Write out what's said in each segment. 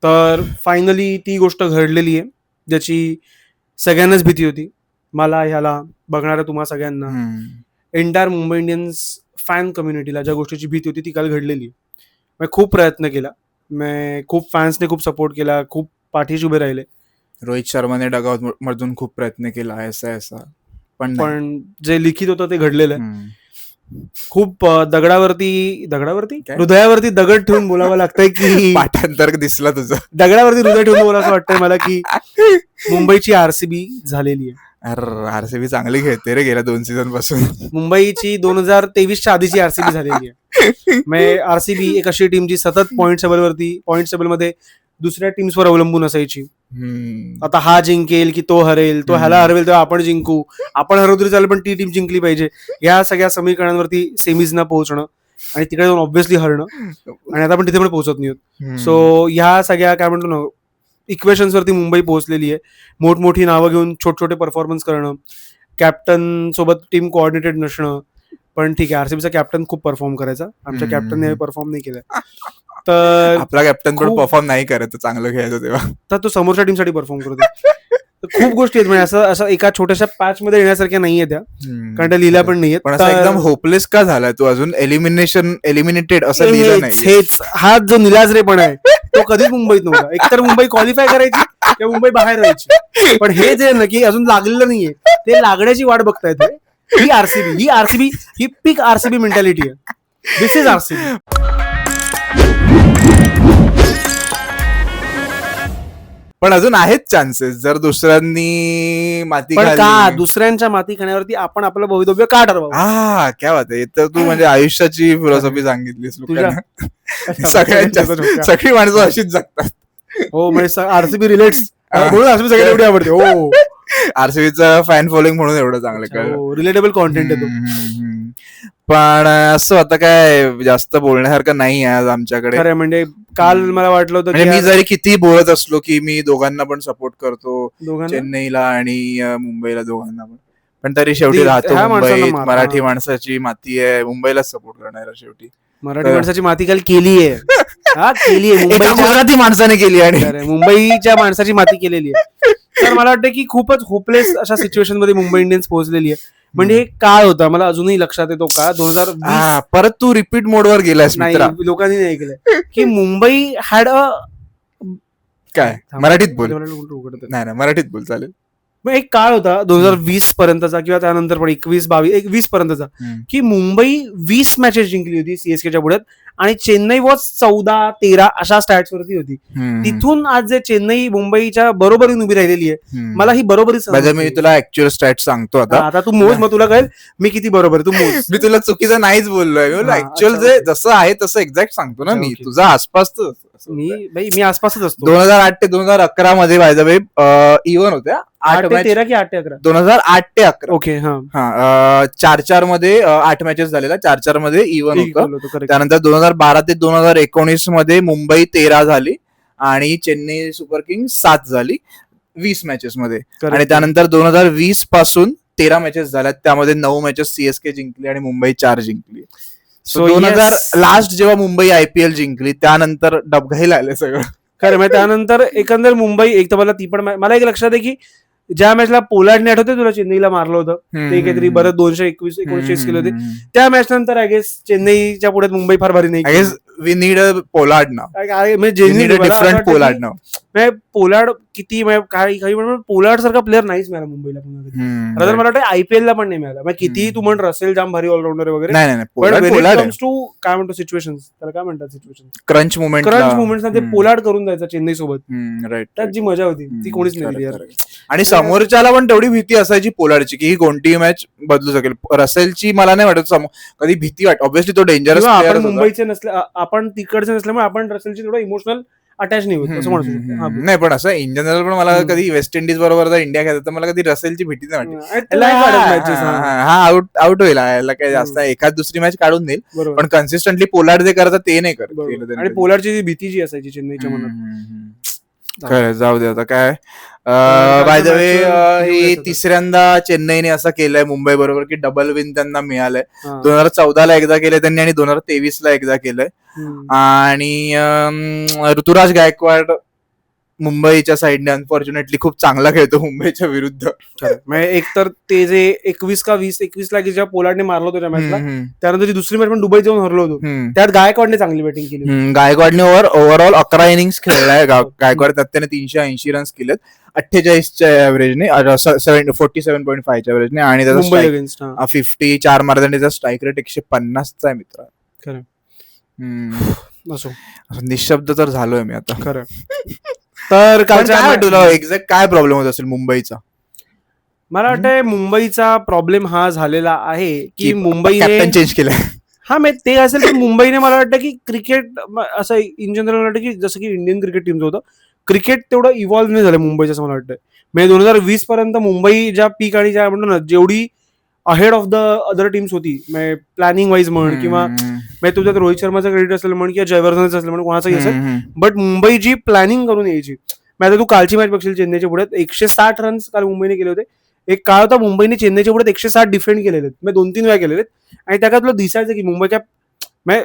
तर फायनली ती गोष्ट घडलेली आहे, ज्याची सगळ्यांनाच भीती होती. मला, ह्याला, बघणाऱ्या तुम्हा सगळ्यांना, एंटायर मुंबई इंडियन्स फॅन कम्युनिटीला ज्या गोष्टीची भीती होती ती काल घडलेली. मी खूप प्रयत्न केला, खूप फॅन्सने खूप सपोर्ट केला, खूप पाठीशी उभे राहिले. रोहित शर्माने डगआउट मधून खूप प्रयत्न केला ऐसा पण जे लिखित होतं ते घडलेलं आहे. खूप हृदयावरती दगड ठेवून बोलावं लागतंय की पाठांतर दिसला तुझं. दगडावरती हृदय ठेवून बोलावं असं वाटतंय मला की मुंबईची आरसीबी झालेली आहे. आरसीबी चांगली खेळते रे गेल्या 2 सीझन पासून. मुंबईची 2023च्या आधीची आरसीबी झालेली आहे. आरसीबी एक अशी टीम जी सतत पॉईंट टेबल मध्ये दुसऱ्या टीम्सवर अवलंबून असायची. आता हा जिंकेल की तो हरेल, तो ह्याला हरवेल तेव्हा आपण जिंकू, आपण हरवू तरी चालेल पण ती टीम जिंकली पाहिजे, या सगळ्या समीकरणांवरती सेमीजना पोहोचणं आणि तिकडे जाऊन ऑब्व्हियसली हरणं, आणि आता आपण तिथे पण पोहोचत नाही आहोत. सो ह्या सगळ्या काय म्हणतो ना इक्वेशन्स वरती मुंबई पोहोचलेली आहे. मोठमोठी नावं घेऊन छोटे कन्फॉर्मन्स करणं, कॅप्टन सोबत टीम कोऑर्डिनेटेड नसणं. पण ठीक आहे, आरसीबीचा कॅप्टन खूप परफॉर्म करायचा, आमच्या कॅप्टनने परफॉर्म नाही केलाय. तर आपला कॅप्टन पण परफॉर्म नाही करत, चांगलं खेळायचं तेव्हा, तर तो समोरच्या टीमसाठी परफॉर्म करतो. खूप गोष्टी आहेत, म्हणजे असं एका छोट्याशा पॅच मध्ये येण्यासारख्या नाहीये त्या, कारण त्या लिहिल्या पण नाहीयेत. पण एकदम होपलेस का झालाय तू अजून? एलिमिनेटेड असं लिहिलं नाही. हेच हा जो निलाजरेपण आहे तो कधीच मुंबईत नव्हता. एकतर मुंबई क्वालिफाय करायची किंवा मुंबई बाहेर राहायची, पण हे जे ना की अजून लागलेलं नाहीये, ते लागण्याची वाट बघतायत. ही आरसीबी ही पीक आरसीबी मेंटॅलिटी आहे. दिस इज आरसीबी. पण अजून आहेत चान्सेस जर दुसऱ्यांनी माती पण का दुसऱ्यांच्या माती खाण्यावरती आपण आपलं भवितव्य का ठरवावं? क्या बात आहे. तर तू म्हणजे आयुष्याची फिलॉसॉफी सांगितलीस लोकांना. सगळी माणसं अशीच जगतात. हो, म्हणजे आरसीबी रिलेट्स म्हणून आरसीबी सगळ्यांना एवढी आवडते. हो, आरसीबीचं फॅन फॉलोइंग म्हणून एवढं चांगलं रिलेटेबल कॉन्टेंट आहे तो. पण असं आता काय जास्त बोलण्यासारखं नाही आज आमच्याकडे. खरं म्हणजे काल मला वाटलं होतं की मी जरी किती बोलत असलो की मी दोघांना पण सपोर्ट करतो, चेन्नईला आणि मुंबईला दोघांना पण तरी शेवटी राहतो मुंबईत. मराठी माणसाची माती आहे, मुंबईलाच सपोर्ट करणार शेवटी. मराठी माणसाची माती काल केली आहे. गुजराती माणसाने केली आणि मुंबईच्या माणसाची माती केलेली आहे. तर मला वाटतं की खूपच होपलेस अशा सिच्युएशन मध्ये मुंबई इंडियन्स पोहोचलेली आहे. म्हणजे हे काळ होता, मला अजूनही लक्षात येतो का 2020. परत तू रिपीट मोडवर गेलास. नाही, लोकांनी नाही केलंय की मुंबई हॅड अ काय मराठीत बोल. नाही मराठीत बोल चालेल. मग एक काळ होता 2020 पर्यंतचा किंवा त्यानंतर पण 21-22 पर्यंतचा की मुंबई 20 मॅचेस जिंकली होती सीएसकेच्या पुढ्यात आणि चेन्नई वॉज 14-13 अशा स्टॅट्स वरती होती. तिथून आज जे चेन्नई मुंबईच्या बरोबरीने उभी राहिलेली आहे, मला ही बरोबरी. मी तुला ऍक्च्युअल स्टॅट सांगतो आता तू मोज, मग तुला कळेल मी किती बरोबर आहे. तू मोज. मी तुला चुकीचं नाहीच बोललोय, ऍक्च्युअल जे जसं आहे तसं एक्झॅक्ट सांगतो ना मी. तुझा आसपास मी आसपासच असतो. 2008 ते 2011 मध्ये बाय द वे इव्हन होत्या 8 ते 13 की 8 ते 11. 2008 ते 11. ओके. 4-4 मध्ये 8 मॅचेस झालेल्या, 4-4 मध्ये इव्हन होतं. त्यानंतर 2012 ते 2019 मध्ये मुंबई 13 झाली आणि चेन्नई सुपर किंग्स 7 झाली 20 मॅचेस मध्ये. आणि त्यानंतर 2020 पासून 13 मॅचेस झाल्यात, त्यामध्ये 9 मॅचेस सीएसके जिंकली आणि मुंबई 4 जिंकली. 2000 लास्ट जेव्हा मुंबई आयपीएल जिंकली त्यानंतर डबघाईला आले सगळं. खरं म्हणजे त्यानंतर एकंदर मुंबई एक तर मला ती पण मला एक लक्षात आहे की ज्या मॅचला पोलार्डने आठवते तुला चेन्नईला मारलं होतं ते काहीतरी बरं 221-19 केले होते, त्या मॅच नंतर आय गेस चेन्नईच्या पुढे मुंबई फार भारी नाही. I guess we need a Pollard now, different Pollard now. Pollard किती काही पोलार्ड सारखा प्लेअर नाहीच मिळाला मुंबईला. मला वाटतं आयपीएल ला पण नाही मिळाला. किती तू म्हण रसेल जाम भारी ऑलराऊंडर वगैरे, काय म्हणतो सिच्युएशन, त्याला काय म्हणतात सिच्युएशन, क्रंच मुवमेंट ते पोलार्ड करून जायचा चेन्नई सोबत. राईट, त्यात जी मजा होती ती कोणीच नाही. आणि समोरच्याला पण तेवढी भीती असायची पोलार्डची की ही कोणतीही मॅच बदलू शकेल. रसेलची मला नाही वाटत कधी भीती वाटत. ऑब्व्हियसली तो डेंजरस प्लेअर. मुंबईचे नसल्या, आपण तिकडचे नसल्यामुळे आपण रसेलची थोडं इमोशनल अटॅच नाही होत असं म्हणतो. नाही पण असं इन जनरल पण मला कधी वेस्ट इंडिज बरोबर जर इंडिया खेळत तर मला कधी रसेलची भीती नाही वाटत. हा आउट होईल, काय जास्त एखाद दुसरी मॅच काढून देईल, पण कन्सिस्टंटली पोलार्ड जे करतात ते नाही करत. आणि पोलार्डची भीती जी असायची चेन्नईच्या मनात, खरं जाऊ दे आता काय. बाय द वे हे तिसऱ्यांदा चेन्नईने असं केलंय मुंबई बरोबर की डबल विन त्यांना मिळालंय. 2014 ला एकदा केलंय त्यांनी आणि 2023 ला एकदा केलंय. आणि ऋतुराज गायकवाड मुंबईच्या साईडने अनफॉर्च्युनेटली खूप चांगला खेळतो मुंबईच्या विरुद्ध. म्हणजे एकतर ते जे 21 ला जेव्हा पोलार्डने मारलं होतं त्या मॅचला, त्यानंतर जी दुसरी मॅच पण दुबईत जाऊन हरलो होतो, त्यात गायकवाडने चांगली बॅटिंग केली. गायकवाडने ओव्हरऑल 11 इनिंग्स खेळलाय गायकवाड. त्याने 380 रन्स केलेत 48च्या ऍव्हरेजने, 47.5च्या ऍव्हरेजने, आणि मुंबई अगेन्स्ट 54 मारला. त्याचा स्ट्राईक रेट 150चा आहे मित्र. असो, निशब्द तर झालोय मी आता. खरं. तर काय तुला एक्झॅक्ट काय प्रॉब्लेम होत असेल मुंबईचा? मला वाटतंय मुंबईचा प्रॉब्लेम हा झालेला आहे की मुंबईने कॅप्टन चेंज केलाय. हा, मी ते असेल की मुंबईने, मला वाटतं की क्रिकेट असं इन जनरल मला वाटतं की जसं की इंडियन क्रिकेट टीमचं होतं, क्रिकेट तेवढं इव्हॉल्व्ह नाही झालं मुंबईचं असं मला वाटतं. म्हणजे 2020 पर्यंत मुंबई ज्या पीक आणि ज्या म्हणतो ना जेवढी ahead of the other teams होती, म्हणजे प्लॅनिंग वाईज म्हण किंवा तुझ्यात रोहित शर्माचं क्रेडिट असेल म्हण किंवा जयवर्धनचं असेल म्हण, कोणाचंही असेल, बट मुंबई जी प्लॅनिंग करून यायची. आता तू कालची मॅच बघशील चेन्नईच्या पुढ्यात 160 रन्स काल मुंबईने केले होते. एक काळ होता मुंबईने चेन्नईच्या पुढे 160 डिफेंड केलेले, मी 2-3 वेळा केलेले, आणि त्या तुला दिसायचं की मुंबईच्या म्हणजे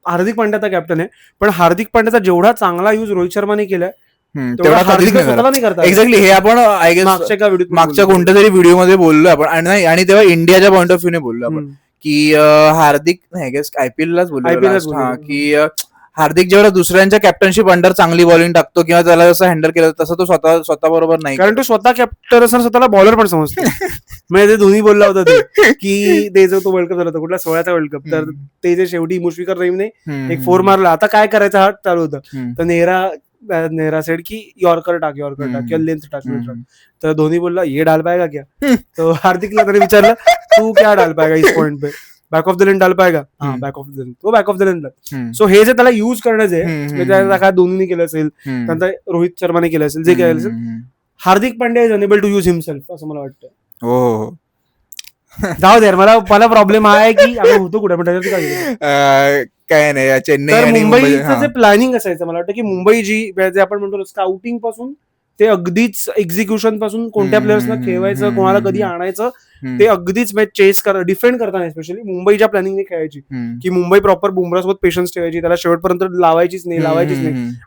हार्दिक पांड्याचा कॅप्टन आहे, पण हार्दिक पांड्याचा जेवढा चांगला यूज रोहित शर्माने केलाय तेवढा हार्दिक स्वतःला नाही करता. एक्झॅक्टली, हे आपण मागच्या कोणत्या तरी व्हिडिओमध्ये बोललो आपण, आणि तेव्हा इंडियाच्या पॉईंट ऑफ व्ह्यूने बोललो आपण की हार्दिक आयपीएल लाच बोललो की हार्दिक जेवढा दुसऱ्यांच्या कॅप्टनशिप अंडर चांगली बॉलिंग टाकतो किंवा त्याला जसं हँडल केलं तसं तो स्वतः बरोबर नाही, कारण तो स्वतः कॅप्टन असं स्वतःला बॉलर पण समजतो. म्हणजे ते दोन्ही बोलला होता ते की ते जो तो वर्ल्ड कप झाला होता कुठला 16चा वर्ल्ड कप, तर ते जे शेवटी मुश्फिकर रहीमने एक 4 मारला, आता काय करायचं हा चालू होतं, तर नेहरा सेड की यॉर्कर टाक किंवा लेंथ टाक. तर धोनी बोलला ये डाल पाएगा क्या, तो हार्दिकला त्याने विचारलं तू क्या डाल पाएगा इस पॉइंट पे, बॅक ऑफ द लेन डाल पाएगा, हा बॅक ऑफ द लेन, तो back of the lane. So हे जे त्याला युज करण्याचं आहे, त्याला काय धोनीने केलं असेल, त्यानंतर रोहित शर्माने केलं असेल, जे केलं असेल, Hardik Pandya is unable to use himself असं मला वाटतं. हो, जाऊ दे, मला प्रॉब्लेम हा आहे की आम्ही होतो कुठे, पण काय नाही चेन्नई मुंबईचं जे प्लॅनिंग असायचं, मला वाटतं की मुंबई जी आपण म्हणतो स्काउटिंग पासून ते अगदीच एक्झिक्युशन पासून कोणत्या प्लेयर्सना खेळवायचं, कोणाला कधी आणायचं, ते अगदीच मॅच चेस डिफेंड करताना स्पेशली मुंबई ज्या प्लॅनिंगने खेळायची की मुंबई प्रॉपर बुमरासोबत पेशन्स ठेवायची, त्याला शेवटपर्यंत लावायचीच नाही,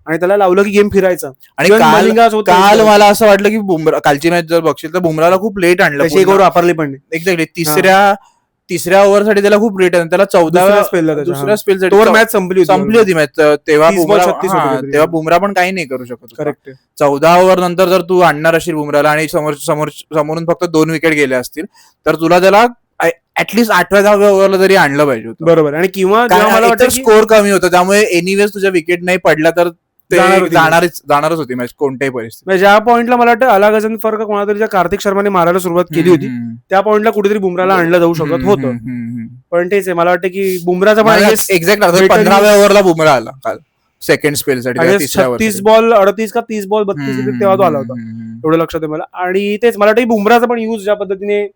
आणि त्याला लावलं की गेम फिरायचा. आणि काल मला असं वाटलं की बुमरा, कालची मॅच जर बघशील तर बुमराला खूप लेट आणलं, एक ओव्हर वापरली पण एक्झॅक्टली तिसऱ्या ओव्हरसाठी त्याला खूप लेट आहे, त्याला 14 दुसऱ्या स्पेलसाठी मॅच संपली होती मॅच, तेव्हा बुमरा पण काही नाही करू शकत. करेक्ट, 14 ओव्हर नंतर जर तू आणणार असेल बुमराला आणि समोरून फक्त 2 विकेट गेले असतील तर तुला त्याला ऍटलीस्ट 8व्या-10व्या ओव्हरला तरी आणलं पाहिजे होतं. बरोबर, आणि किंवा स्कोर कमी होता, त्यामुळे एनिवेज तुझ्या विकेट नाही पडला तर जाणारच होती मॅच कोणत्याही परिस्थितीत. ज्या पॉईंटला मला वाटतं अलागझन फरक कोणातरी ज्या कार्तिक शर्माने मारायला सुरुवात केली होती, त्या पॉईंटला कुठेतरी बुमराला आणलं जाऊ शकत होतं. पण तेच आहे, मला वाटतं की बुमराचा पण एक्झॅक्ट 15व्या ओव्हरला बुमरा आला काल सेकंड स्पेलसाठी, 36 बॉल 38 का 30 बॉल 32 विकेट तेव्हा तो आला होता, एवढं लक्षात आहे मला. आणि तेच मला वाटतं बुमराचा पण यूज ज्या पद्धतीने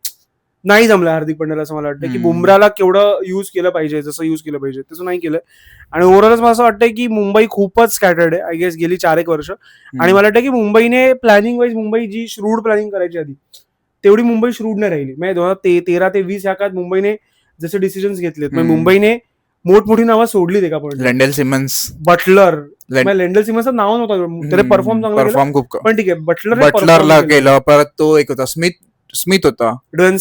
नाही जमलं हार्दिक पांड्याला, असं मला वाटतं की बुमराला केवढं यूज केलं पाहिजे, जसं यूज केलं पाहिजे तसं नाही केलं. आणि ओव्हरऑलच मला असं वाटतं की मुंबई खूपच स्कॅटर्ड आहे आय गेस गेली 4-1 वर्ष. आणि मला वाटतं की मुंबईने प्लॅनिंग वाईज मुंबई जी श्रूड प्लॅनिंग करायची आधी तेवढी मुंबई श्रूड नाही राहिली. म्हणजे 2013 ते 20 या काळात मुंबईने जसे डिसिजन्स घेतलेत, मुंबईने मोठमोठी नावं सोडली ते का पण, लेंडेल सिमन्स, बटलर, लेंडेल सिमन्सचं नाव नव्हतं, त्याने परफॉर्म खूप, पण ठीक आहे बटलरला केलं. परत तो एक होता स्मिथ होता, ड्वेन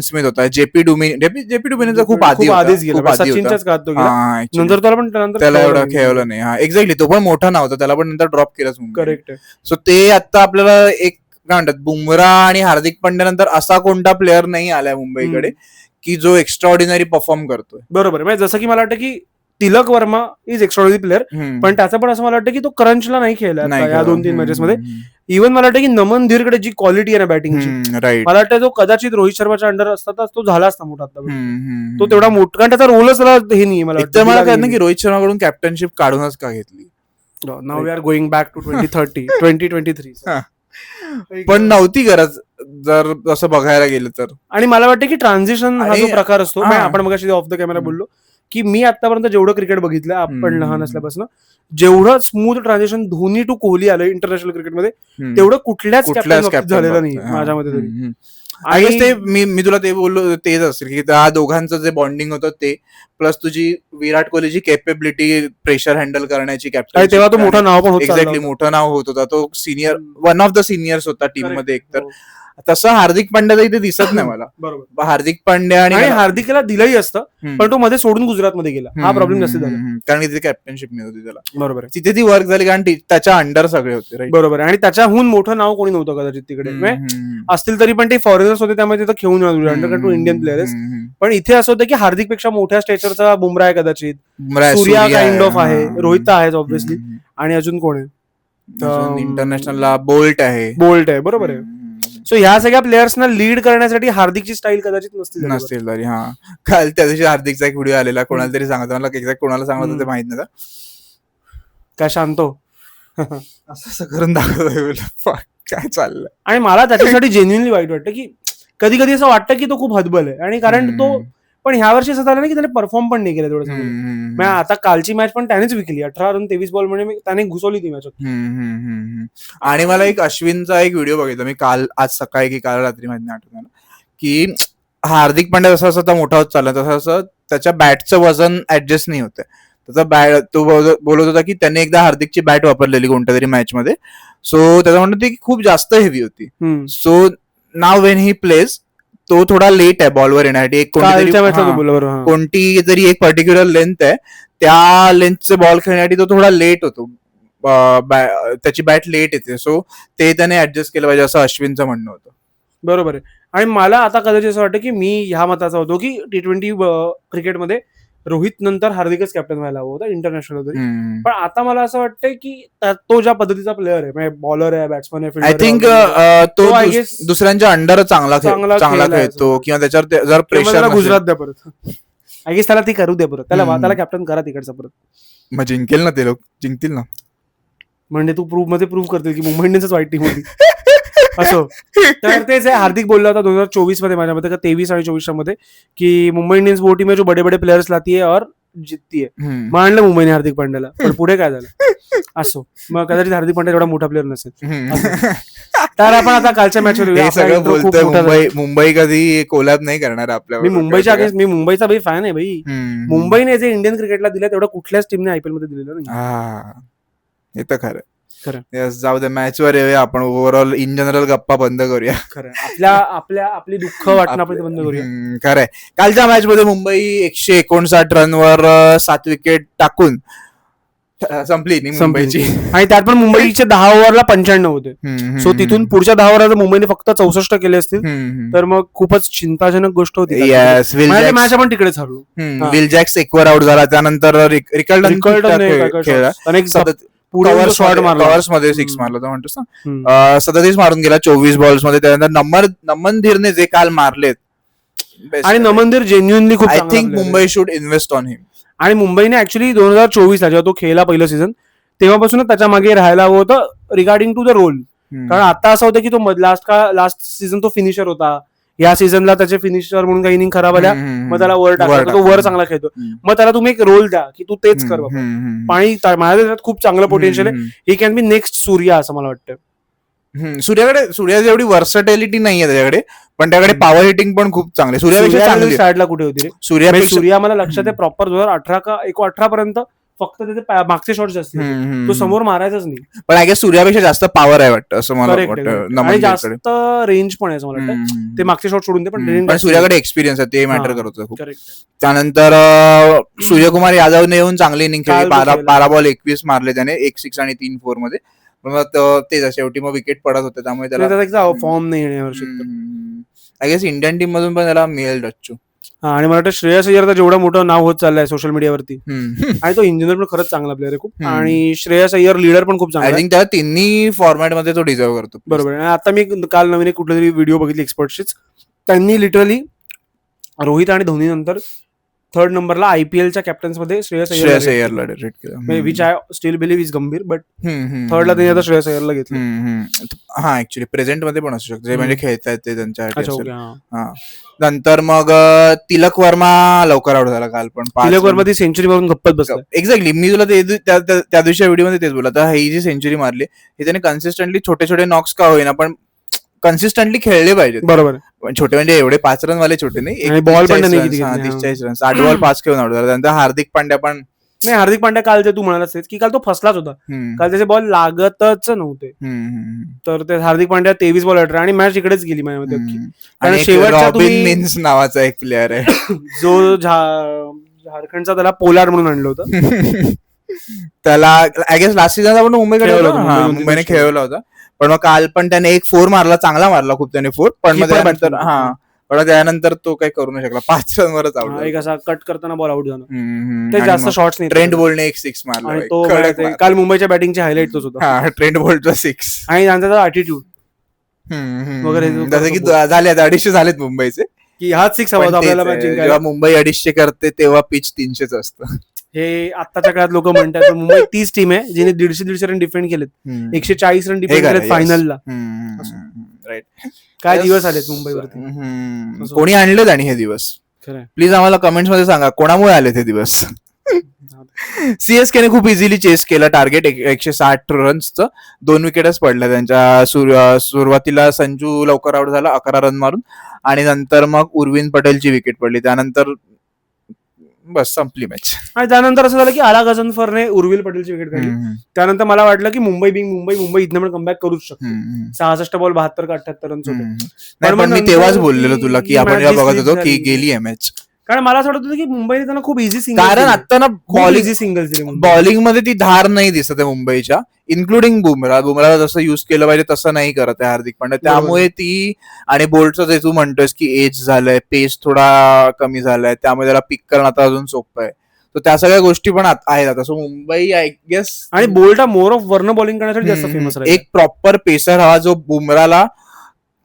स्मिथ होता, जेपी डुमिनीचा खूप आधीच गेला, सचिनच्याच काळात तो गेला, नंतर त्याला एवढं खेळवलं नाही. हा एक्झॅक्टली, तो पण मोठा नाव होता, त्याला पण नंतर ड्रॉप केलाच. करेक्ट. सो ते आता आपल्याला एक काय म्हणतात, बुमरा आणि हार्दिक पांड्या नंतर असा कोणता प्लेअर नाही आलाय मुंबईकडे की जो एक्स्ट्रा ऑर्डिनरी परफॉर्म करतोय. बरोबर, म्हणजे जसं की मला वाटतं की Tilak Varma is extraordinary player, पण त्याचं पण असं मला वाटतं की तो क्रंचला नाही खेळला या 2-3 मॅचेस मध्ये. इव्हन मला वाटतं की नमन धीरकडे जी क्वालिटी आहे ना बॅटिंगची, मला वाटतं तो कदाचित रोहित शर्माच्या अंडर असता तर तो झाला असता मोठा, तो तेवढा मोठा, कारण त्याचा रोलच त्याला हे नाही. मला वाटतं की रोहित शर्माकडून कॅप्टनशिप काढूनच का घेतली. Now we are going back to 2023. पण नव्हती गरज जर असं बघायला गेलं तर. आणि मला वाटतं की ट्रान्झिशन हा जो प्रकार असतो, आपण मगाशी ऑफ द कॅमेरा बोललो की मी आतापर्यंत जेवढं क्रिकेट बघितलं आपण लहान असल्यापासून, जेवढं smooth transition Dhoni to Kohli आलं इंटरनॅशनल क्रिकेटमध्ये, तेवढं कुठल्याच कॅप्टन झालेलं नाही माझ्या मते तरी. आणि ते मी तुला ते बोललो तेच असेल की त्या दोघांचं जे बॉन्डिंग होतं ते प्लस तुझी विराट कोहलीची कॅपेबिलिटी प्रेशर हँडल करण्याची कॅप्टन तेव्हा तो मोठं नाव पण एक्झॅक्टली मोठं नाव होत होता तो senior one of the seniors होता टीम मध्ये एकतर तसं हार्दिक पांड्याचा इथे दिसत नाही मला. बरोबर हार्दिक पांड्या आणि हार्दिकला दिलंही असतं पण तो मध्ये सोडून गुजरातमध्ये गेला हा प्रॉब्लेम जास्त झाला कारण तिथे कॅप्टनशिप मिळत होती त्याला. बरोबर तिथे ती वर्क झाली कारण त्याच्या अंडर सगळे होते. बरोबर आणि त्याच्याहून मोठं नाव कोणी नव्हतं कदाचित तिकडे असतील तरी पण ते फॉरेनर्स होते त्यामुळे तिथं खेळून अंडर टू इंडियन प्लेयर्स. पण इथे असं होतं की हार्दिक पेक्षा मोठ्या स्टेचरचा बुमराह आहे कदाचित सूर्या काइंड ऑफ आहे रोहित आहे ऑब्व्हियसली आणि अजून कोण आहे इंटरनॅशनलला बोल्ट आहे बरोबर आहे. सो ह्या सगळ्या प्लेयर्सना लीड करण्यासाठी हार्दिकची स्टाईल कदाचित नसतील तरी. हा काल त्या दिवशी हार्दिकचा एक व्हिडिओ आलेला कोणाला तरी सांगतो मला एक्झॅक्ट कोणाला सांगत होते माहित नाही काय शांतो असं करून दाखवतो काय चाललंय. आणि मला त्याच्यासाठी जेन्युइनली वाईट वाटतं की कधी कधी असं वाटतं की तो खूप हतबल आहे आणि कारण तो पण ह्या वर्षी असं झालं ना की त्याने परफॉर्म पण नाही केलं थोडं. आता कालची मॅच पण त्यानेच विकली 18 रन 23 बॉल म्हणजे त्याने घुसवली ती मॅच. आणि मला एक अश्विनचा एक व्हिडिओ बघितला मी काल आज सकाळी की काल रात्री माहिती नाही आठवत की हार्दिक पांड्या जसं असं मोठा होत चालला तसं असं त्याच्या बॅटचं वजन ऍडजस्ट नाही होतं. त्याचा बॅट तो बोलत होता की त्याने एकदा हार्दिकची बॅट वापरलेली कोणत्या तरी मॅच मध्ये सो त्याचं म्हणणं होतं की खूप जास्त हेवी होती. So now when he plays तो थोडा लेट आहे बॉलवर येण्यासाठी कोणती जरी एक पर्टिक्युलर लेंथ आहे त्या लेंथचे बॉल खेळण्यासाठी तो थोडा लेट होतो त्याची बॅट लेट येते सो ते त्याने ऍडजस्ट केलं पाहिजे असं अश्विनचं म्हणणं होतं. बरोबर आहे आणि मला आता कदाचित असं वाटतं की मी ह्या मताचा होतो की T20 क्रिकेटमध्ये रोहित नंतर हार्दिकच कॅप्टन व्हायला हवं होतं इंटरनॅशनल तरी. पण आता मला असं वाटतं की तो ज्या पद्धतीचा प्लेअर आहे बॉलर आहे बॅट्समन आहे आय थिंक तो दुसऱ्यांच्या अंडर चांगला खेळतो किंवा त्याच्यावर जर प्रेशर गुजरात द्या परत आय गेस त्याला ती करू द्या परत त्याला कॅप्टन करा तिकडचा परत मग जिंकेल ना ते लोक जिंकतील ना म्हणजे तू प्रूव्ह करतील की मुंबई इंडियन्सच वाईट टीम होती असो. तर तेच आहे हार्दिक बोलला होता 2024 मध्ये माझ्या मते का 23 आणि 24 मध्ये की मुंबई इंडियन्स वो टीम है जो बड़े बड़े प्लेयर्स लाती है और जितती है. मानलं मुंबईने हार्दिक पांड्याला पण पुढे काय झालं असो मग कदाचित हार्दिक पांड्या एवढा मोठा प्लेअर नसेल. तर आपण आता कालच्या मॅचवर मुंबई कधी कोलॅब नाही करणार आपल्या मी मुंबईचा भाई फॅन आहे भाई. मुंबईने जे इंडियन क्रिकेटला दिलं तेवढं कुठल्याच टीमने आयपीएल मध्ये दिलेलं नाही. हे तर खरं जाऊ दे मॅच वर येऊया आपण ओव्हरऑल इन जनरल गप्पा बंद करूया. आपली दुःख वाटणं बंद करूया. खरंय कालच्या मॅच मध्ये मुंबई 159 रनवर 7 विकेट टाकून संपली मुंबईची आणि त्यात पण मुंबईचे 10 ओव्हरला 95 होते. सो तिथून पुढच्या 10 ओव्हरला मुंबईने फक्त 64 केले असतील तर मग खूपच चिंताजनक गोष्ट होती. मॅच आपण तिकडेच हरलो. विल जॅक्स एकवर आउट झाला त्यानंतर रिकल्डन खेळला कव्हर्स मध्ये 6 मारला होता म्हणतोस ना 37 मारून गेला 24 बॉल्स मध्ये. त्यानंतर नमनधीरने जे काल मारलेत आणि नमनधीर जेन्युइनली खूप I think Mumbai should invest on हिम. आणि मुंबईने ऍक्च्युली 2024 ला जेव्हा तो खेळला पहिलं सीझन तेव्हापासूनच त्याच्या मागे राहायला हवं होतं रिगार्डिंग टू द रोल. कारण आता असं होतं की तो लास्ट सीझन तो फिनिशर होता. या सीझनला त्याचे फिनिशर म्हणून काही इनिंग खराब आल्या मग त्याला वर टाकतो तो वर चांगला खेळतो मग त्याला तुम्ही एक रोल द्या की तू तेच कर बाबा. आणि माझ्या खूप चांगलं पोटेन्शियल आहे. He can be next Surya असं मला वाटतं. सूर्याची एवढी वर्सटॅलिटी नाहीये त्याच्याकडे पण त्याकडे पॉवर हिटिंग पण खूप चांगली. सूर्यापेक्षा साईडला कुठे होती रे सूर्या मला लक्षात आहे प्रॉपर 2018 का 118 पर्यंत फक्त त्याचे मागचे शॉट जास्त तो समोर मारायचाच नाही. पण आय गेस सूर्यापेक्षा जास्त पॉवर आहे वाटतं असं मला वाटतं आणि जास्त रेंज पण आहे असं मला वाटतं. ते मागचे शॉट सोडून दे पण सूर्याकडे एक्सपिरियन्स आहे ते मॅटर करत खूप. त्यानंतर सूर्यकुमार यादवने येऊन चांगली इनिंग खेळली 12 बॉल 21 मारले त्याने 1 6 आणि 3 4 मध्ये. ते शेवटी मग विकेट पडत होते त्यामुळे त्याला फॉर्म नाही येण्यावर्षी आय गेस इंडियन टीम मधून पण त्याला मिळेल डच्चू. आणि मला वाटतं श्रेयस अय्यर जेवढं मोठं नाव होत चाललंय सोशल मीडियावरती आणि तो इंजिनियर पण खरंच चांगला प्लेअर आहे खूप. आणि श्रेयस अय्यर लीडर पण खूप चांगला. आय थिंक त्या तिन्ही फॉर्मॅट मध्ये तो डिझर्व करतो. बरोबर. आणि आता मी काल नवीन कुठली तरी व्हिडिओ बघितली एक्सपर्टशीच त्यांनी लिटरली रोहित आणि धोनी नंतर 3rd नंबरला आयपीएलच्या कॅप्टन्स मध्ये श्रेयस अय्यरला रेट केलं which I still believe is गंभीर बट 3rd त्यांनी आता श्रेयस अय्यरला घेतलं. हा ऍक्च्युली प्रेझेंट मध्ये पण असू शकतो जे म्हणजे खेळतायत ते त्यांच्या. नंतर मग तिलक वर्मा लवकर आउट झाला काल पण. तिलक वर्मा ती सेंचुरी मारून गप्पत बसला. एक्झॅक्टली मी तुला त्या दिवशी व्हिडिओ मध्ये तेच बोलला. तर ही जी सेंचुरी मारली हे त्याने कन्सिस्टंटली छोटे छोटे नॉक्स का होईना पण कन्सिस्टंटली खेळले पाहिजेत. बरोबर. छोटे म्हणजे एवढे 5 रन वाले छोटे नाही, बॉल पण 30-40 रन्स, 8 बॉल 5 खेळून आउट झाला. त्यानंतर हार्दिक पांड्या पण नाही, हार्दिक पांड्या काल जे तू म्हणालास की काल तो फसलाच होता, काल त्याचे बॉल लागतच नव्हते. तर ते हार्दिक पांड्या 23 बॉल 18 आणि मॅच इकडेच गेली माझ्यामध्ये अख्खी. कारण शेवटच्या रॉबिन मिन्स नावाचा एक प्लेअर आहे जो झारखंडचा, त्याला पोलार्ड म्हणून आणलं होतं. त्याला आय गेस लास्ट सीझन आपण मुंबईने खेळवला होता, पण मग काल पण त्याने एक 4 मारला, चांगला मारला खूप त्याने 4, पण मग त्यानंतर पण त्यानंतर तो काही करू नाही शकला, 5 रनवरच आउट. एक असा कट करताना बॉल आउट झाला, ते जास्त शॉट्स नाही. ट्रेंट बोल्टने एक 6 मारला, आणि तो काल मुंबईच्या बॅटिंगचे हायलाइट तोच होता. ट्रेंट बोल्टचा 6 आणि त्यांचा ॲटिट्यूड वगैरे, जसं की झाले 250 झालेत मुंबईचे, की हाच 6 हवा आपल्याला मॅच जिंकायला. जेव्हा मुंबई 250 करते तेव्हा पिच 300च असतं. हे आत्ताच्या काळात लोक म्हणतात, पण मुंबई 30 टीम आहे जिने 150 रन डिफेंड केलेत, 140 रन डिफेंड केलेत फायनलला. राईट, काय दिवस आलेत मुंबईवरती, कोणी आणलेत आणि हे दिवस. प्लीज आम्हाला कमेंट्स मध्ये सांगा कोणामुळे आलेत हे दिवस. सीएसकेने खूप इझिली चेस केलं टार्गेट, 160 रन्सचं, 2 विकेटच पडल्या त्यांच्या. सुरुवातीला संजू लवकर आउट झाला 11 रन मारून, आणि नंतर मग उर्विन पटेलची विकेट पडली, त्यानंतर बस संपली मॅच. आणि त्यानंतर असं झालं की आला गझनफरने उर्विल पटेलची विकेट काढली. त्यानंतर मला वाटलं की मुंबई इथनं पण कमबॅक करूच शकतो. 66 बॉल 72 का 78 रन होते. पण मी तेव्हाच बोललेलो तुला की आपण जेव्हा बघत होतो की गेली आहे मॅच, कारण मला असं वाटत होतं की मुंबईने त्यांना खूप इझी सिंगल, कारण आता ना सिंगल बॉलिंग मध्ये ती धार नाही दिसत आहे मुंबईच्या, इन्क्लुडिंग बुमराला जसं युज केलं पाहिजे तसं नाही करत आहे हार्दिक पांड्या, त्यामुळे ती. आणि बोल्टचं जे तू म्हणतोयस की एज झालंय, पेस थोडा कमी झालाय, त्यामुळे त्याला पिक करणं आता अजून सोपं आहे. तर त्या सगळ्या गोष्टी पण आहेत आता. सो मुंबई आय गेस, आणि बोल्ट हा मोर ऑफ वर्ण बॉलिंग करण्यासाठी जास्त फेमस आहे. एक प्रॉपर पेसर हवा जो बुमराला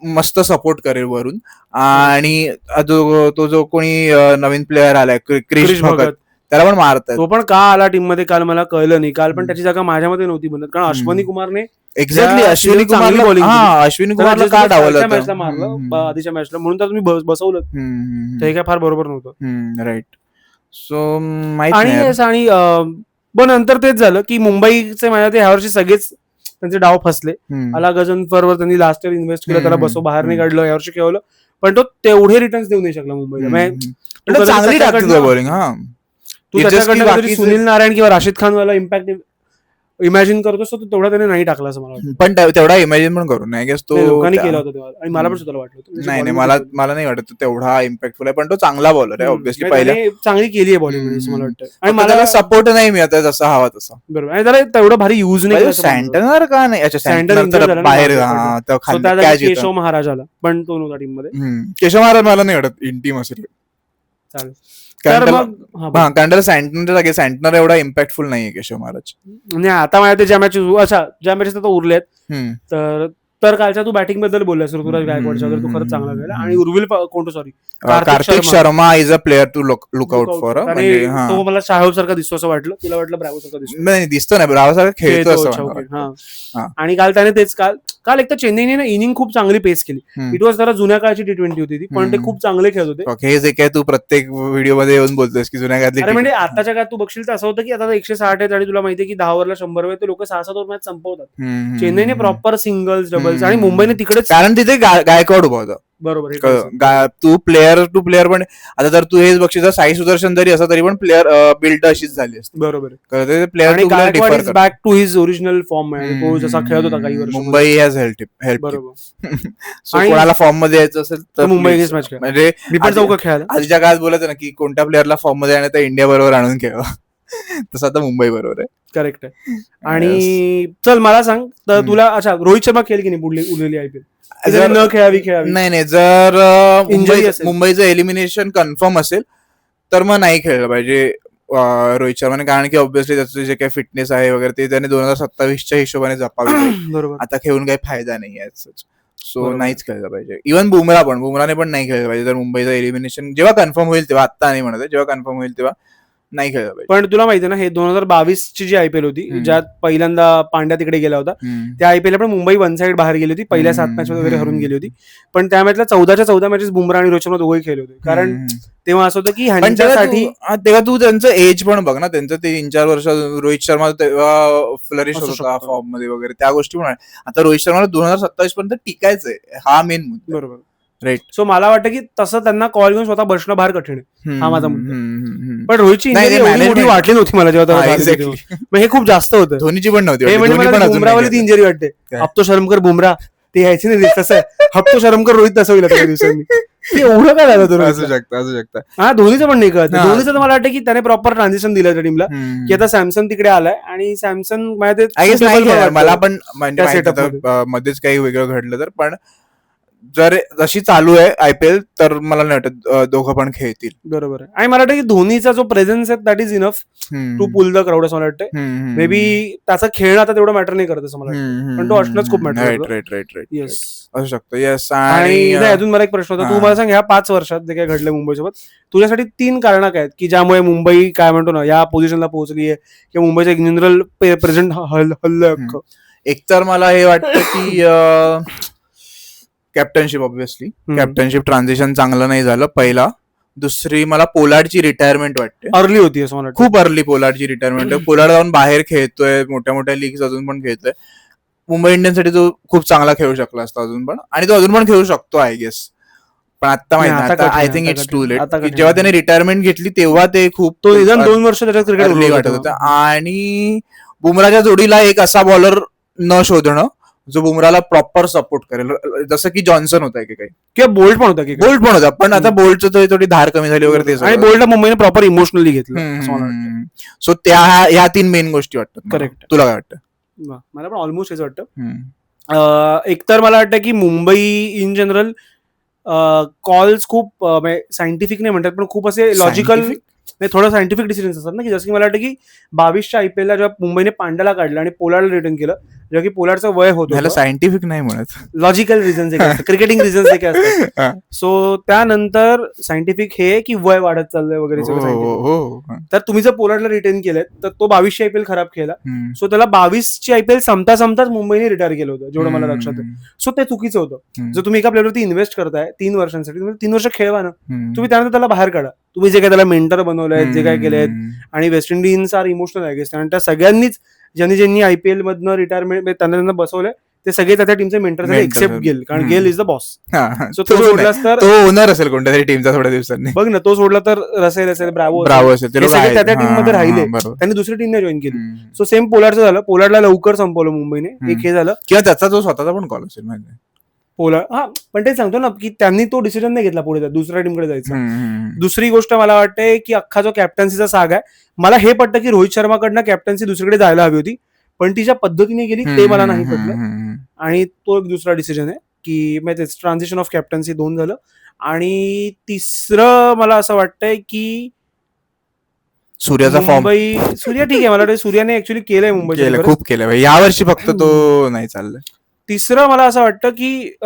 मस्त सपोर्ट करेल वरून. आणि तो जो कोणी नवीन प्लेअर आलाय क्रिश भगत, त्याला पण मारतात. तो पण का आला टीम मध्ये काल मला कळलं नाही. काल पण त्याची जागा माझ्यामध्ये नव्हती बनत, कारण अश्विनी कुमारने एक्झॅक्टली अश्विनी कुमारला का डावलं मॅचला मारलं आधीच्या मॅचला, म्हणून तर तुम्ही बसवलं, ते काय फार बरोबर नव्हतं. राईट. सो आणि पण नंतर तेच झालं की मुंबईचे माझ्या ह्या वर्षी सगळेच त्यांचे डाव फसले. आला गझनफरवर त्यांनी लास्ट इयर इन्व्हेस्ट केलं, त्याला बाहेर नाही काढलं, यावर्षी खेळवलं, पण तो तेवढे रिटर्न्स देऊ नाही शकला मुंबईला. चांगली टाकतो बॉलिंग. तू त्याच्याकडे सुनील नारायण किंवा राशिद खान वाला इम्पॅक्ट इमॅजिन करतोस तो तेवढा त्याने नाही टाकला असं मला वाटतं. पण तेवढा इमॅजिन पण करून नाही गेस तो लोकांनी केला होता तेव्हा, आणि मला पण स्वतःला वाटलं. नाही मला नाही वाटत तेवढा इम्पॅक्टफुल आहे, पण तो चांगला बॉलर आहे ऑब्व्हियसली, पहिला चांगली केली आहे बॉलिंग असं मला वाटतं. आणि मला सपोर्ट नाही मिळत आहे जसा हवा तसा. बरोबर, आणि त्याला तेवढा भारी युज नाही. सँटनर का नाही, अच्छा सँटनर बाहेर केशव महाराज आला, पण तो नव्हता टीम मध्ये. केशव महाराज मला नाही वाटत इन टीम असेल. चालेल, कारण सँटनर एवढा इम्पॅक्टफुल नाहीये केशव महाराज. म्हणजे आता माझ्या ज्या मॅचेस आता उरल्यात, तर कालच्या तू बॅटिंग बद्दल बोललास, ऋतुराज गायकवाडच्या वगैरे, तू खरंच चांगला गेला. आणि Urvil Kartik Sharma is a player to look out for. तो मला शाहरुख सारखा दिसतो असं वाटलं, तुला वाटलं ब्रावो सारखा दिसतो? नाही, दिसतो नाही, ब्रावो सारखा खेळतो. आणि काल त्याने तेच काल एक तर चेन्नईने ना इनिंग खूप चांगली पेस केली. इट वॉज जरा जुन्या काळची T20 होती ती, पण ते खूप चांगले खेळत होते. हे जे काय तू प्रत्येक व्हिडिओ मध्ये येऊन बोलतोस की जुन्या काळातली, म्हणजे आताच्या काळात तू बघशील तर असं होतं की आता 160 आहेत, आणि तुला माहितीये की 10 ओव्हरला 100 वेळ ते लोक 6-7 ओव्हर मॅच संपवतात. चेन्नईने प्रॉपर सिंगल्स, डबल्स, आणि मुंबईने तिकडेच, कारण तिथे गायकवाड उभा होता. बरोबर, तू प्लेअर टू प्लेअर पण आता जर तू हेच बघशील तर साई सुदर्शन जरी असं तरी पण प्लेअर बिल्ड अशीच झाली असते. बरोबर, player back to his original form आहे, तो जसा खेळत होता काही वर्ष. Mumbai has help. बरोबर. कोणाला फॉर्म मध्ये यायचं असेल तर मुंबई मॅच म्हणजे खेळायला. आधीच्या काळात बोलायचं ना की कोणत्या प्लेअरला फॉर्म मध्ये आणि इंडिया बरोबर आणून खेळवा, तसं आता मुंबई बरोबर आहे. करेक्ट आहे. आणि चल मला सांग, तर तुला अच्छा रोहित शर्मा खेळ की नाही उरलेली IPL? न खेळावी नाही, जर मुंबईचं एलिमिनेशन कन्फर्म असेल तर मग नाही खेळलं पाहिजे रोहित शर्माने, कारण की ऑब्व्हियसली त्याचं जे काही फिटनेस आहे वगैरे ते त्याने 2027च्या हिशोबाने जपावी. बरोबर, आता खेळून काही फायदा नाही आहे. सो नाहीच खेळलं पाहिजे. इव्हन बुमराने पण नाही खेळलं पाहिजे. जर मुंबईचं एलिमिनेशन जेव्हा कन्फर्म होईल तेव्हा, आत्ता नाही म्हणत, जेव्हा कन्फर्म होईल तेव्हा नाही खेळलं पाहिजे. पण तुला माहिती ना, हे 2022 ची जी आयपीएल होती, ज्यात पहिल्यांदा पांड्या तिकडे गेला होता, त्या आयपीएल पण मुंबई वन साइड बाहेर गेली होती, पहिल्या 7 मॅच वगैरे हरून गेली होती. पण त्या मॅचला 14 मॅचेस बुमराह आणि रोहित शर्मा दोघंही खेळले होते. कारण तेव्हा असं होतं की ह्यांच्यासाठी तेव्हा तू त्यांचं एज पण बघ ना, त्यांचं ते 3-4 वर्ष रोहित शर्मा तेव्हा फ्लरिश होत होता फॉर्म मध्ये वगैरे, त्या गोष्टी पण आहे. आता रोहित शर्माला 2027 पर्यंत टिकायचंय, हा मेन मुद्दा. बरोबर, राईट. सो मला वाटतं की तसं त्यांना कॉल घेऊन स्वतः बसणं बाहेर कठीण आहे, हा माझा मुद्दा. पण रोहितची इंजरी मोठी वाटली नव्हती मला जेव्हा हे खूप जास्त होतं. धोनीची पण नव्हती, बुमराहवाली ती इंजरी वाटते. हप्तो शर्मकर बुमराह ते यायचे नाही, तसं आहे हप्तो शर्मकर रोहित तसं होईल काही दिवसांनी. एवढं काय झालं असू शकतं. हा, धोनीचं पण नाही कळत. धोनीचं तर मला वाटतं की त्याने प्रॉपर ट्रान्झिशन दिलं त्या टीमला, की आता सॅमसन तिकडे आलाय आणि सॅमसन मला पण मध्येच काही वेगळं घडलं तर, पण जर जशी चालू आहे आयपीएल तर मला नाही वाटत दोघं पण खेळतील. बरोबर आहे. आणि मला वाटतं की धोनीचा जो प्रेझेन्स आहे that is enough to pull the crowd, असं मला वाटतं. मे बी त्याचा खेळ आता तेवढं मॅटर नाही करत असं मला वाटतं, पण तो असणंच खूप मॅटर करतो. राईट. येस, असू शकतो. येस. आणि अजून मला एक प्रश्न होता, तू मला सांग, ह्या 5 वर्षात जे काय घडलं मुंबईसोबत, तुझ्यासाठी 3 कारणं काय आहेत की ज्यामुळे मुंबई काय म्हणतो ना या पोझिशनला पोहोचली आहे, किंवा मुंबईचं एक जनरल प्रेझेंट हल्लं? एक तर मला हे वाटतं की कॅप्टनशिप, ऑब्व्हियसली कॅप्टनशिप ट्रान्झिशन चांगलं नाही झालं, पहिला. दुसरी मला पोलार्डची रिटायरमेंट वाटते, अर्ली होती असं मला वाटतं. खूप अर्ली पोलार्डची रिटायरमेंट आहे. पोलार्ड जाऊन बाहेर खेळतोय, मोठ्या मोठ्या लीग्स अजून पण खेळतोय. मुंबई इंडियन्ससाठी तो खूप चांगला खेळू शकला असता अजून पण, आणि तो अजून पण खेळू शकतो आय गेस. पण आता माहिती, I think it's too late. जेव्हा त्याने रिटायरमेंट घेतली तेव्हा ते खूप, तो निदान 2 वर्ष त्याच्यात क्रिकेट वाटत होतं. आणि बुमराच्या जोडीला एक असा बॉलर न शोधणं जो बुमराला प्रॉपर सपोर्ट करेल, जसं की जॉन्सन होता की काही, किंवा बोल्ट पण होता, पण आता बोल्टचं थोडी धार कमी झाली वगैरे, आणि बोल्टला मुंबईने प्रॉपर इमोशनली घेतलं. सो ह्या 3 मेन गोष्टी वाटतात. करेक्ट. तुला काय वाटतं? मला पण ऑलमोस्ट हेच वाटतं. एकतर मला वाटतं की मुंबई इन जनरल कॉल्स खूप सायंटिफिक नाही म्हणतात, पण खूप असे लॉजिकल, थोडं सायंटिफिक डिसिजन्स असतात ना, की जसं की मला वाटतं की 22च्या आयपीएलला जेव्हा मुंबईने पांड्याला काढलं आणि पोलार्डला रिटर्न केलं, जेव्हा की पोलार्डचं वय होतं, सायंटिफिक नाही म्हणत, लॉजिकल रिझन्स क्रिकेटिंग रिझन्स काय असतात. सो त्यानंतर सायंटिफिक हे की वय वाढत चाललंय वगैरे सगळं. तर तुम्ही जर पोलार्डला रिटर्न केलं तर तो 22ची आयपीएल खराब केला, सो त्याला 22ची आयपीएल संपताच मुंबईने रिटायर केलं होतं, जेवढं मला लक्षात आहे. सो ते चुकीचं होतं. जर तुम्ही एका प्लेअरवरती इन्व्हेस्ट करताय 3 वर्षांसाठी, तुम्ही 3 वर्ष खेळवा ना, तुम्ही त्यानंतर त्याला बाहेर काढा. तुम्ही जे काय त्याला मेंटर बनवलंय, जे काय केलंय, आणि वेस्ट इंडियन्स आर इमोशनल आहे गेस, आणि त्या सगळ्यांनीच ज्यांनी आयपीएल मधनं रिटायरमेंट त्यांना बसवलंय ते सगळे त्या टीमचे मेंटर झाले एक्सेप्ट गेल, कारण गेल इज द बॉस. सो तो सोडलास तर तो ओनर असेल कोणत्या तरी टीमचा थोड्या दिवसांनी, बघ ना, तो सोडला तर रसेल असेल, ब्रावो असेल, ते सगळे त्या टीम मध्ये राहिले, त्यांनी दुसरी टीमने जॉईन केली. सो सेम पोलार्डचं झालं, पोलार्डला लवकर संपवलं मुंबईने, एक हे झालं. किंवा त्याचा जो स्वतःचा पण कॉल असेल माहिती पोलार्ड, हा, पण ते सांगतो ना की त्यांनी तो डिसिजन नाही घेतला पुढे दुसऱ्या टीमकडे जायचं. दुसरी गोष्ट मला वाटते की अख्खा जो कॅप्टन्सीचा साग आहे, मला हे पटतं की रोहित शर्माकडनं कॅप्टन्सी दुसरीकडे जायला हवी होती, पण ती ज्या पद्धतीने गेली ते मला नाही पटलं. आणि तो एक दुसरा डिसिजन आहे की ट्रान्झिशन ऑफ कॅप्टन्सी 2 झालं. आणि तिसरं मला असं वाटतंय की सूर्याचा फॉर्म, सूर्या ठीक आहे, मला वाटतं सूर्याने ऍक्च्युअली केलंय मुंबई, खूप केलंय यावर्षी, फक्त तो नाही चाललंय. तिसरं मला असं वाटतं की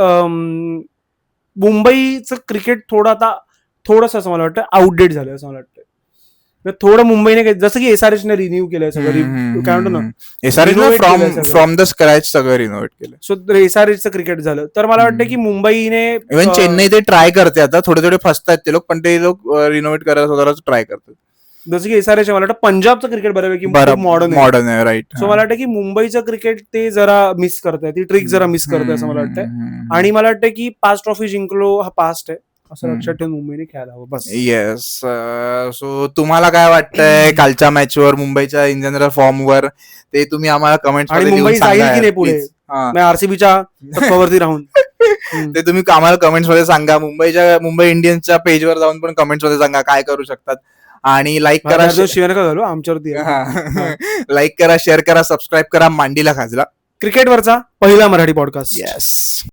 मुंबईचं क्रिकेट थोडंसं असं मला वाटतं आउटडेट झालं असं मला वाटतं. थोडं मुंबईने, जसं की SRH ने रिन्यू केलंय सगळं, काय म्हणतो ना, SRH फ्रॉम द स्क्रॅच सगळं रिनोव्हेट केलं. सो SRHचं क्रिकेट झालं. तर मला वाटतं की मुंबईने, इव्हन चेन्नई ते ट्राय करते आता, थोडे फसतात ते लोक, पण ते लोक रिनोव्हेट करायला स्वतःच ट्राय करतात. जसं की SRH मला वाटतं पंजाबचं क्रिकेट बऱ्यापैकी मॉडर्न आहे. राईट. सो मला वाटतं की मुंबईचं क्रिकेट ते जरा मिस करताय, ती ट्रिक जरा मिस करताय असं मला वाटतंय. आणि मला वाटतं की 5 ट्रॉफी जिंकलो हा पास्ट आहे, असं लक्षात ठेवून मुंबईने खेळायला हवं बस. येस. सो तुम्हाला काय वाटतंय कालच्या मॅचवर, मुंबईच्या इन जनरल फॉर्मवर, ते तुम्ही आम्हाला कमेंट मध्ये मुंबई जाईल की नाही पुढे आरसीबीच्या तत्वावरती राहून, ते तुम्ही आम्हाला कमेंट्स मध्ये सांगा. मुंबई इंडियन्सच्या पेजवर जाऊन पण कमेंट्स मध्ये सांगा काय करू शकतात. आणि लाईक करा, शेअर करा आमच्यावरती, लाईक करा, शेअर करा, सबस्क्राईब करा. मांडीला खाजला, क्रिकेटवरचा पहिला मराठी पॉडकास्ट. येस.